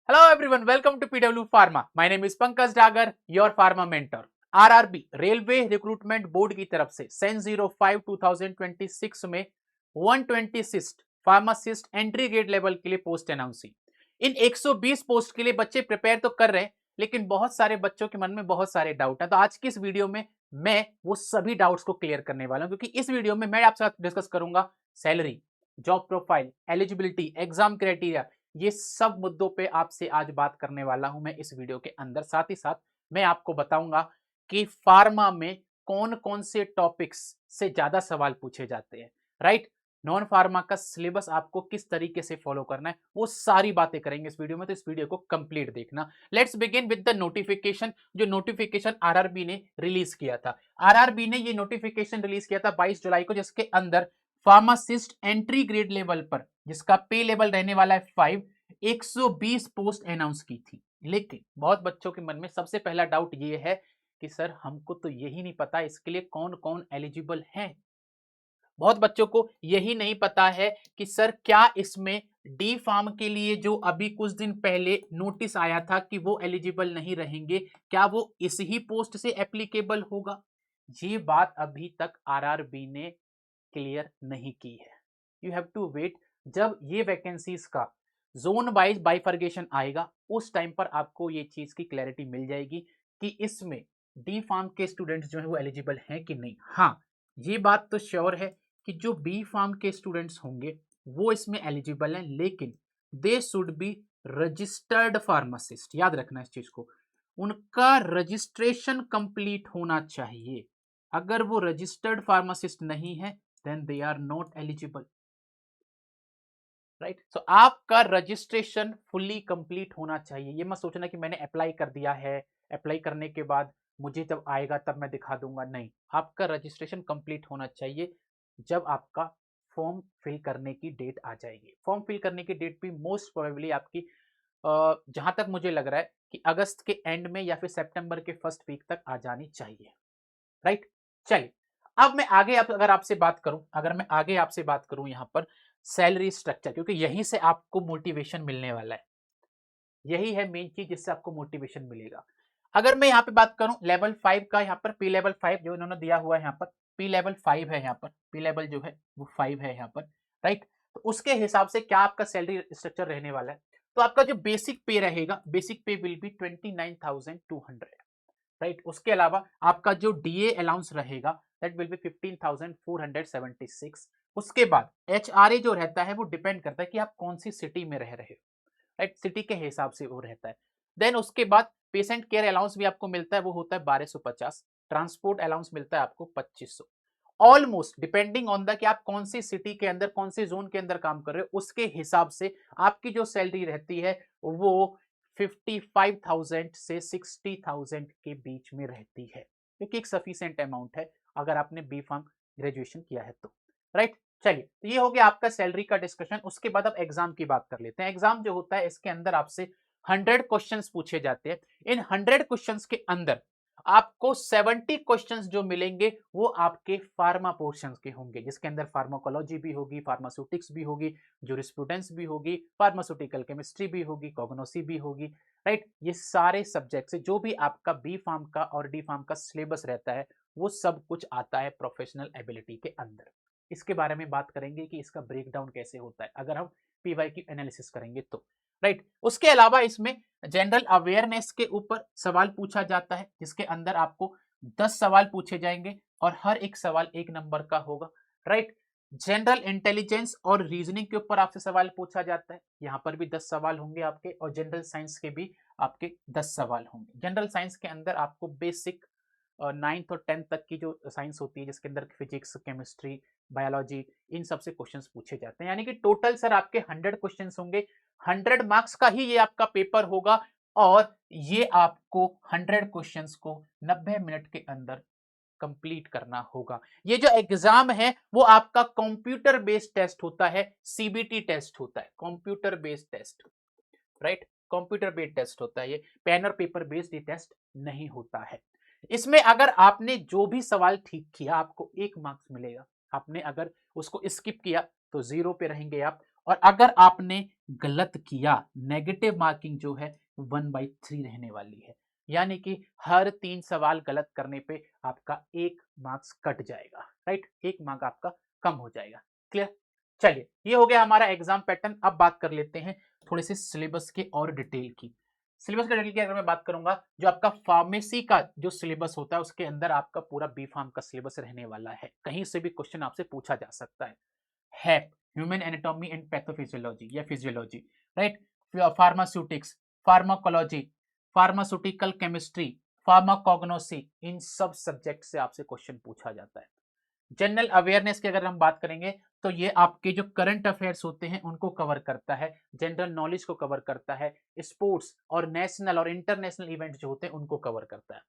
Hello everyone, welcome to PW Pharma. My name is Pankaj Dagar, your pharma mentor. RRB railway recruitment board की तरफ से सन 05 2026 में 126 pharmacist entry grade level के लिए post announce हुई। इन 120 post के लिए बच्चे प्रिपेयर तो कर रहे हैं, लेकिन बहुत सारे बच्चों के मन में बहुत सारे डाउट हैं। तो आज की इस वीडियो में मैं वो सभी डाउट्स को क्लियर करने वाला हूं, क्योंकि इस वीडियो में मैं आपके साथ डिस्कस करूंगा salary, job profile, eligibility, exam criteria, ये सब मुद्दों पे आपसे आज बात करने वाला हूं मैं इस वीडियो के अंदर। साथ ही साथ मैं आपको बताऊंगा कि फार्मा में कौन कौन से टॉपिक्स से ज्यादा सवाल पूछे जाते हैं, राइट। नॉन फार्मा का सिलेबस आपको किस तरीके से फॉलो करना है, वो सारी बातें करेंगे इस वीडियो में। तो इस वीडियो को कंप्लीट देखना। Let's begin with the notification. जो नोटिफिकेशन आरआरबी ने रिलीज किया था, आरआरबी ने ये नोटिफिकेशन रिलीज किया था 22 जुलाई को, जिसके अंदर फार्मासिस्ट एंट्री ग्रेड लेवल पर, जिसका पे लेवल रहने वाला है 5, 120 पोस्ट अनाउंस की थी। लेकिन बहुत बच्चों के मन में सबसे पहला डाउट ये है कि सर हमको तो यही नहीं पता इसके लिए कौन कौन एलिजिबल है। बहुत बच्चों को यही नहीं पता है कि सर क्या इसमें डी फार्म के लिए जो अभी कुछ दिन पहले नोटिस आया था कि वो एलिजिबल नहीं रहेंगे, क्या वो इस ही पोस्ट से एप्लीकेबल होगा। ये बात अभी तक आरआरबी ने क्लियर नहीं की है। You have to wait. जब ये वैकेंसीज का जोन वाइज बाइफर्गेशन आएगा, उस टाइम पर आपको ये चीज की क्लैरिटी मिल जाएगी कि इसमें डी फार्म के स्टूडेंट्स जो है वो एलिजिबल हैं कि नहीं। हाँ, ये बात तो श्योर है कि जो बी फार्म के स्टूडेंट्स होंगे वो इसमें एलिजिबल हैं, लेकिन they should be registered pharmacist. याद रखना इस चीज को, उनका रजिस्ट्रेशन कंप्लीट होना चाहिए। अगर वो रजिस्टर्ड फार्मासिस्ट नहीं है then they are not eligible, right. So आपका रजिस्ट्रेशन फुल्ली कंप्लीट होना चाहिए। ये मत सोचना कि मैंने अप्लाई कर दिया है, अप्लाई करने के बाद मुझे जब आएगा तब मैं दिखा दूंगा। नहीं, आपका रजिस्ट्रेशन कंप्लीट होना चाहिए जब आपका फॉर्म फिल करने की डेट आ जाएगी। फॉर्म फिल करने की डेट भी मोस्ट प्रोबेबली आपकी जहां तक मुझे लग रहा है कि अगस्त के एंड में या फिर सितंबर के फर्स्ट वीक तक आ जानी चाहिए, राइट। चलिए, अब मैं आगे अगर आपसे बात करूं, अगर मैं आगे आपसे बात करूं यहां पर सैलरी स्ट्रक्चर, क्योंकि यहीं से आपको मोटिवेशन मिलने वाला है। यही है मेन चीज जिससे आपको मोटिवेशन मिलेगा। अगर मैं यहाँ पे बात करूं लेवल 5 का, यहाँ पर पी लेवल 5 जो इन्होंने दिया हुआ है, यहाँ पर पी लेवल 5 है, यहाँ पर पी लेवल जो है वो 5 है यहाँ पर, राइट। तो उसके हिसाब से क्या आपका सैलरी स्ट्रक्चर रहने वाला है। तो आपका जो बेसिक पे रहेगा, बेसिक पे विल बी 29,200, राइट। उसके अलावा आपका जो डीए अलाउंस रहेगा दैट विल बी 15,476। उसके बाद एचआरए जो रहता है वो डिपेंड करता है कि आप कौन सी सिटी में रह रहे हो, राइट। सिटी के हिसाब से वो रहता है। देन उसके बाद पेशेंट केयर अलाउंस भी आपको मिलता है, वो होता है 1250। ट्रांसपोर्ट अलाउंस मिलता है आपको 2500। ऑलमोस्ट डिपेंडिंग ऑन द कि आप कौन सी सिटी के अंदर, कौन से जोन के अंदर काम कर रहे हो, उसके हिसाब से आपकी जो सैलरी रहती है वो 55,000 से 60,000 के बीच में रहती है, क्योंकि एक सफिशिएंट अमाउंट है अगर आपने बी फार्म ग्रेजुएशन किया है तो, राइट। चलिए, तो ये हो गया आपका सैलरी का डिस्कशन। उसके बाद अब एग्जाम की बात कर लेते हैं। एग्जाम जो होता है इसके अंदर आपसे 100 क्वेश्चंस पूछे जाते हैं। इन 100 क्वेश्चंस के अंदर आपको 70 क्वेश्चंस जो मिलेंगे वो आपके फार्मा पोर्शंस के होंगे, जिसके अंदर फार्माकोलॉजी भी होगी, फार्मास्यूटिक्स भी होगी, जूरिस्प्रूडेंस भी होगी, फार्मास्यूटिकल केमिस्ट्री भी होगी, कॉग्नोसी भी होगी, राइट। ये सारे सब्जेक्ट से जो भी आपका बी फार्म का और डी फार्म का सिलेबस रहता है वो सब कुछ आता है प्रोफेशनल एबिलिटी के अंदर। इसके बारे में बात करेंगे कि इसका ब्रेकडाउन कैसे होता है अगर हम पीवाई की एनालिसिस करेंगे तो, राइट। उसके अलावा इसमें जनरल अवेयरनेस के ऊपर सवाल पूछा जाता है, जिसके अंदर आपको 10 सवाल पूछे जाएंगे और हर एक सवाल 1 नंबर का होगा, राइट। जनरल इंटेलिजेंस और रीजनिंग के ऊपर आपसे सवाल पूछा जाता है, यहाँ पर भी 10 सवाल होंगे आपके, और जनरल साइंस के भी आपके 10 सवाल होंगे। जनरल साइंस के अंदर आपको बेसिक 9th और 10th तक की जो साइंस होती है, जिसके अंदर फिजिक्स, केमिस्ट्री, बायोलॉजी, इन सबसे क्वेश्चंस पूछे जाते हैं। यानी कि टोटल सर आपके 100 क्वेश्चंस होंगे। 100 मार्क्स का ही ये आपका पेपर होगा, और ये आपको 100 क्वेश्चंस को 90 मिनट के अंदर कंप्लीट करना होगा। ये जो एग्जाम है वो आपका कंप्यूटर बेस्ड टेस्ट होता है, सीबीटी टेस्ट होता है, computer based test, right. Computer based test होता है, ये पेन और पेपर बेस्ड ये टेस्ट नहीं होता है। इसमें अगर आपने जो भी सवाल ठीक किया आपको 1 मार्क्स मिलेगा, आपने अगर उसको स्किप किया तो 0 पे रहेंगे आप, और अगर आपने गलत किया, नेगेटिव मार्किंग जो है 1/3 रहने वाली है, यानी कि हर 3 सवाल गलत करने पे आपका 1 मार्क्स कट जाएगा, राइट, 1 मार्क आपका कम हो जाएगा। क्लियर? चलिए, ये हो गया हमारा एग्जाम पैटर्न। अब बात कर लेते हैं थोड़े से सिलेबस के और डिटेल की। सिलेबस के डिटेल की अगर मैं बात करूंगा, जो आपका फार्मेसी का जो सिलेबस होता है उसके अंदर आपका पूरा बी फार्म का सिलेबस रहने वाला है। कहीं से भी क्वेश्चन आपसे पूछा जा सकता है। HAP, human anatomy and pathophysiology या physiology, right, pharmaceutics, pharmacology, pharmaceutical chemistry, pharmacognosy, इन सब सब्जेक्ट से आपसे क्वेश्चन पूछा जाता है। जनरल अवेयरनेस की अगर हम बात करेंगे तो ये आपके जो करंट अफेयर्स होते हैं उनको कवर करता है, जनरल नॉलेज को कवर करता है, स्पोर्ट्स और नेशनल और इंटरनेशनल इवेंट जो होते हैं उनको कवर करता है।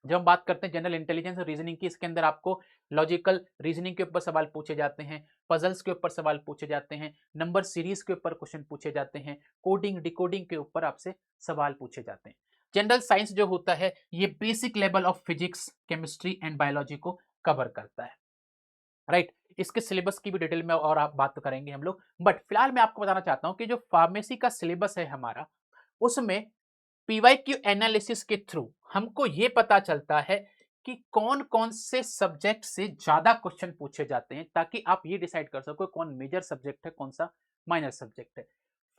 जब हम बात करते हैं जनरल इंटेलिजेंस और रीजनिंग की, इसके अंदर आपको लॉजिकल रीजनिंग के ऊपर सवाल पूछे जाते हैं, पजल्स के ऊपर सवाल पूछे जाते हैं, नंबर सीरीज के ऊपर क्वेश्चन पूछे जाते हैं, कोडिंग डिकोडिंग के ऊपर आपसे सवाल पूछे जाते हैं। जनरल साइंस जो होता है ये basic level of physics, chemistry and biology को कवर करता है, राइट। इसके सिलेबस की भी डिटेल में और आप बात करेंगे हम लोग, बट फिलहाल मैं आपको बताना चाहता हूं कि जो फार्मेसी का सिलेबस है हमारा, उसमें पीवाईक्यू एनालिसिस के थ्रू हमको ये पता चलता है कि कौन कौन से सब्जेक्ट से ज्यादा क्वेश्चन पूछे जाते हैं, ताकि आप ये डिसाइड कर सको कौन मेजर सब्जेक्ट है कौन सा माइनर सब्जेक्ट है।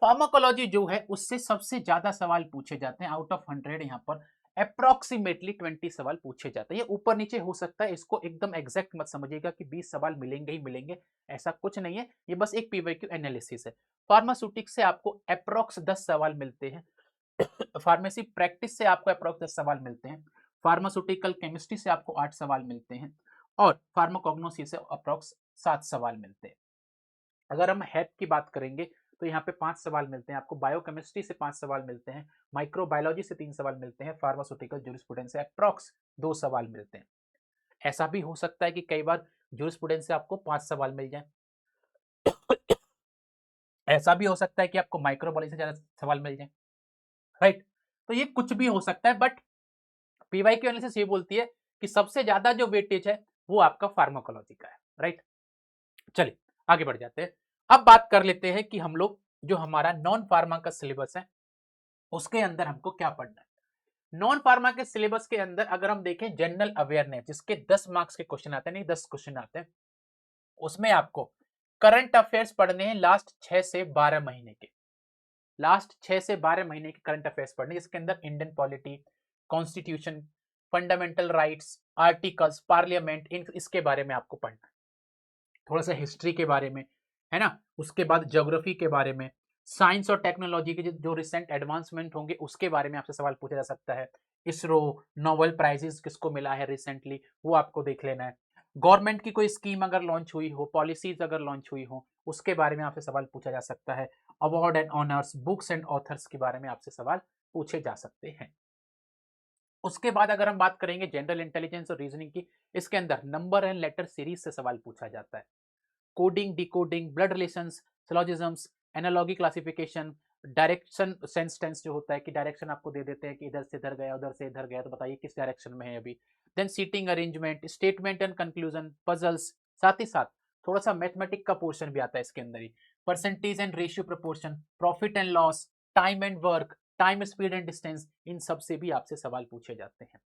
फार्माकोलॉजी जो है उससे सबसे ज्यादा सवाल पूछे जाते हैं, आउट ऑफ 100 यहाँ पर अप्रोक्सीमेटली 20 सवाल पूछे जाते हैं। ये ऊपर नीचे हो सकता है, इसको एकदम एग्जैक्ट मत समझिएगा कि 20 सवाल मिलेंगे ही मिलेंगे, ऐसा कुछ नहीं है, ये बस एक पीवाईक्यू एनालिसिस है। फार्मास्यूटिक्स से आपको अप्रोक्स 10 सवाल मिलते हैं, फार्मेसी प्रैक्टिस से आपको अप्रोक्स 10 सवाल मिलते हैं, फार्मास्यूटिकल केमिस्ट्री से आपको 8 सवाल मिलते हैं, और फार्माकोग्नोसी से अप्रोक्स 7 सवाल मिलते हैं। अगर हम हैप की बात करेंगे तो यहाँ पे 5 सवाल मिलते हैं आपको, बायोकेमिस्ट्री से 5 सवाल मिलते हैं, माइक्रोबायोलॉजी से 3 सवाल मिलते हैं, फार्मास्यूटिकल जूरिस्प्रूडेंस से अप्रोक्स 2 सवाल मिलते हैं। ऐसा भी हो सकता है कि कई बार जूरिस्प्रूडेंस से आपको 5 सवाल मिल जाए, ऐसा भी हो सकता है कि आपको माइक्रोबायोलॉजी से ज्यादा सवाल मिल जाए, राइट। तो ये कुछ भी हो सकता है, बट पीवाईक्यू एनालिसिस ये बोलती है कि सबसे ज्यादा जो वेटेज है वो आपका फार्माकोलॉजी का है, राइट। चलिए आगे बढ़ जाते हैं। अब बात कर लेते हैं कि हम लोग जो हमारा नॉन फार्मा का सिलेबस है उसके अंदर हमको क्या पढ़ना है। नॉन फार्मा के सिलेबस के अंदर अगर हम देखें जनरल अवेयरनेस, जिसके 10 मार्क्स के क्वेश्चन आते हैं, नहीं 10 क्वेश्चन आते हैं, उसमें आपको करंट अफेयर्स पढ़ने हैं लास्ट 6 से 12 महीने के, लास्ट 6 से 12 महीने के करंट अफेयर्स पढ़ने, जिसके अंदर Indian polity, constitution, fundamental rights, articles, parliament, इन इसके बारे में आपको पढ़ना है, थोड़ा सा हिस्ट्री के बारे में, है ना, उसके बाद ज्योग्राफी के बारे में, साइंस और टेक्नोलॉजी के जो रिसेंट एडवांसमेंट होंगे उसके बारे में आपसे सवाल पूछा जा सकता है। इसरो नोबेल प्राइजेस किसको मिला है रिसेंटली, वो आपको देख लेना है। गवर्नमेंट की कोई स्कीम अगर लॉन्च हुई हो, पॉलिसीज अगर लॉन्च हुई हो, उसके बारे में आपसे सवाल पूछा जा सकता है। Award and honours, books and authors के बारे में आपसे सवाल पूछे जा सकते हैं। उसके बाद अगर हम बात करेंगे जनरल इंटेलिजेंस और रीजनिंग की, इसके अंदर नंबर एंड लेटर सीरीज से सवाल पूछा जाता है। Coding decoding, blood relations, syllogisms, analogy classification, direction sense tense जो होता है कि डायरेक्शन आपको दे देते हैं कि इधर से इधर गया उधर से इधर गया, तो बताइए किस डायरेक्शन में है अभी। Then seating arrangement, statement and conclusion, puzzles, साथ ही साथ थोड़ा सा मैथमेटिक का पोर्शन भी आता है इसके अंदर ही, percentage and ratio proportion, profit and loss, time and work, time speed and distance, इन सब से भी आपसे सवाल पूछे जाते हैं।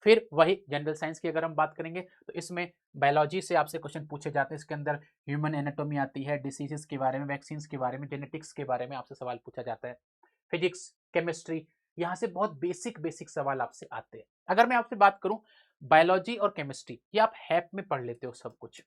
फिर वही जनरल साइंस की अगर हम बात करेंगे तो इसमें बायोलॉजी से आपसे क्वेश्चन पूछे जाते हैं, इसके अंदर ह्यूमन एनाटॉमी आती है, डिसीजेस के बारे में, वैक्सीन के बारे में, जेनेटिक्स के बारे में आपसे सवाल पूछा जाता है। फिजिक्स, केमिस्ट्री, यहाँ से बहुत बेसिक बेसिक सवाल आपसे आते हैं। अगर मैं आपसे बात करूं बायोलॉजी और केमिस्ट्री, ये आप हैप में पढ़ लेते हो सब कुछ,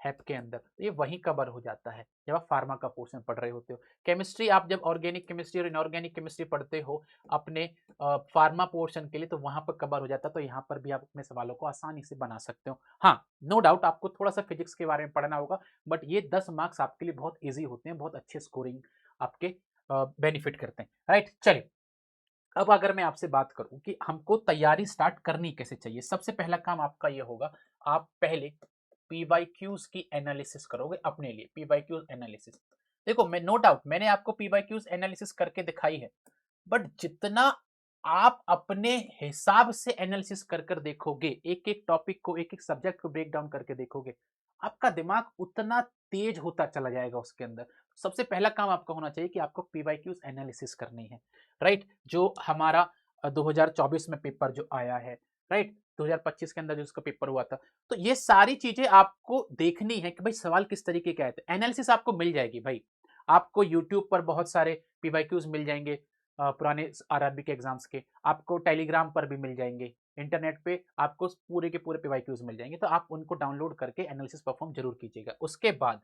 हैप के अंदर तो ये वहीं कवर हो जाता है जब आप फार्मा का पोर्शन पढ़ रहे होते हो। केमिस्ट्री आप जब ऑर्गेनिक केमिस्ट्री और इनऑर्गेनिक केमिस्ट्री पढ़ते हो अपने फार्मा पोर्शन के लिए, तो वहां पर कवर हो जाता है, तो यहाँ पर भी आप अपने सवालों को आसानी से बना सकते हो। हाँ, नो डाउट आपको थोड़ा सा फिजिक्स के बारे में पढ़ना होगा, बट ये 10 मार्क्स आपके लिए बहुत ईजी होते हैं, बहुत अच्छे स्कोरिंग आपके बेनिफिट करते हैं, राइट। चलिए अब अगर मैं आपसे बात करूं कि हमको तैयारी स्टार्ट करनी कैसे चाहिए, सबसे पहला काम आपका ये होगा, आप पहले पीवाईक्यूज की एनालिसिस करोगे अपने लिए। पीवाईक्यूज एनालिसिस, देखो मैं नो डाउट मैंने आपको पीवाईक्यूज एनालिसिस करके दिखाई है, बट जितना आप अपने हिसाब से एनालिसिस कर कर देखोगे, एक एक टॉपिक को, एक एक सब्जेक्ट को ब्रेक डाउन करके देखोगे, आपका दिमाग उतना तेज होता चला जाएगा उसके अंदर। सबसे पहला काम आपका होना चाहिए कि आपको पीवाईक्यूज एनालिसिस करनी है, राइट। जो हमारा 2024 में पेपर जो आया है, राइट, 2025 के अंदर जो उसका पेपर हुआ था, तो ये सारी चीजें आपको देखनी है कि भाई सवाल किस तरीके के आए थे। एनालिसिस आपको मिल जाएगी भाई, आपको यूट्यूब पर बहुत सारे पीवाईक्यूज मिल जाएंगे पुराने आरआरबी के एग्जाम्स के, आपको टेलीग्राम पर भी मिल जाएंगे, इंटरनेट पे आपको पूरे के पूरे पीवाईक्यूज मिल जाएंगे, तो आप उनको डाउनलोड करके एनालिसिस परफॉर्म जरूर कीजिएगा। उसके बाद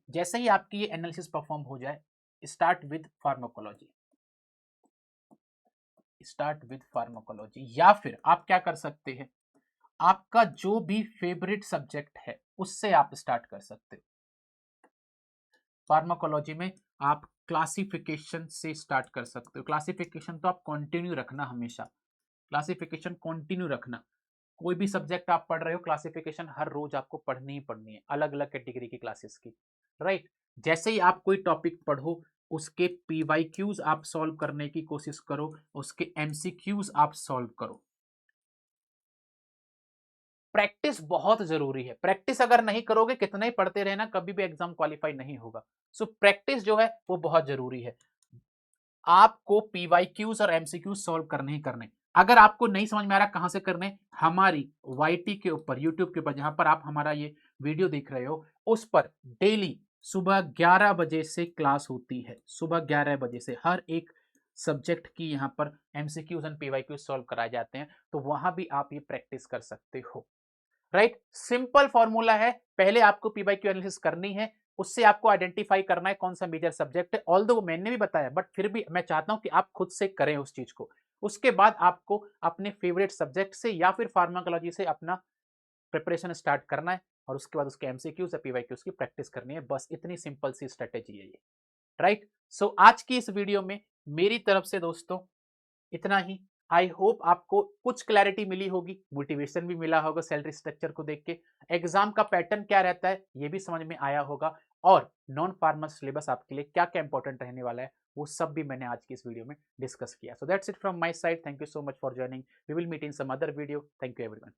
जैसे ही आपकी ये एनालिसिस परफॉर्म हो जाए, start with pharmacology, start with pharmacology, या फिर आप क्या कर सकते हैं, आपका जो भी फेवरेट सब्जेक्ट है उससे आप स्टार्ट कर सकते हो। फार्माकोलॉजी में आप क्लासिफिकेशन से स्टार्ट कर सकते हो। क्लासिफिकेशन तो आप कंटिन्यू रखना, हमेशा क्लासिफिकेशन कंटिन्यू रखना। कोई भी सब्जेक्ट आप पढ़ रहे हो, क्लासिफिकेशन हर रोज आपको पढ़नी ही पढ़नी है, अलग अलग कैटेगरी की क्लासेस की, राइट। जैसे ही आप कोई टॉपिक पढ़ो, उसके पीवाईक्यूज आप सॉल्व करने की कोशिश करो, उसके एमसीक्यूज आप सॉल्व करो। प्रैक्टिस बहुत जरूरी है, प्रैक्टिस अगर नहीं करोगे, कितना ही पढ़ते रहना, कभी भी एग्जाम क्वालिफाई नहीं होगा। सो प्रैक्टिस जो है वो बहुत जरूरी है। आपको पीवाईक्यूज और एमसीक्यूज सॉल्व करने ही करने। अगर आपको नहीं समझ में आ रहा कहां से करने, हमारी वाईटी के ऊपर, यूट्यूब के ऊपर, जहां पर आप हमारा ये वीडियो देख रहे हो, उस पर डेली सुबह 11 बजे से क्लास होती है। सुबह 11 बजे से हर एक सब्जेक्ट की यहां पर एमसीक्यूज एंड पीवाईक्यूज सॉल्व कराए जाते हैं, तो वहां भी आप ये प्रैक्टिस कर सकते हो, राइट। सिंपल फॉर्मूला है, पहले आपको पीवाईक्यू एनालिसिस करनी है, उससे आपको आइडेंटिफाई करना है कौन सा मेजर सब्जेक्ट है। ऑल्दो मैंने भी बताया, बट फिर भी मैं चाहता हूं कि आप खुद से करें उस चीज को। उसके बाद आपको अपने फेवरेट सब्जेक्ट से या फिर फार्माकोलॉजी से अपना प्रिपरेशन स्टार्ट करना है, और उसके बाद उसके एमसीक्यूज या पीवाईक्यूज की प्रैक्टिस करनी है। बस इतनी सिंपल सी स्ट्रेटेजी है ये, राइट। सो आज की इस वीडियो में मेरी तरफ से दोस्तों इतना ही। आई होप आपको कुछ क्लैरिटी मिली होगी, मोटिवेशन भी मिला होगा सैलरी स्ट्रक्चर को देख के, एग्जाम का पैटर्न क्या रहता है ये भी समझ में आया होगा, और नॉन फार्मर सिलेबस आपके लिए क्या क्या इंपॉर्टेंट रहने वाला है वो सब भी मैंने आज की इस वीडियो में डिस्कस किया। So that's it from my side, thank you so much for joining, we will meet in some other video, thank you everyone.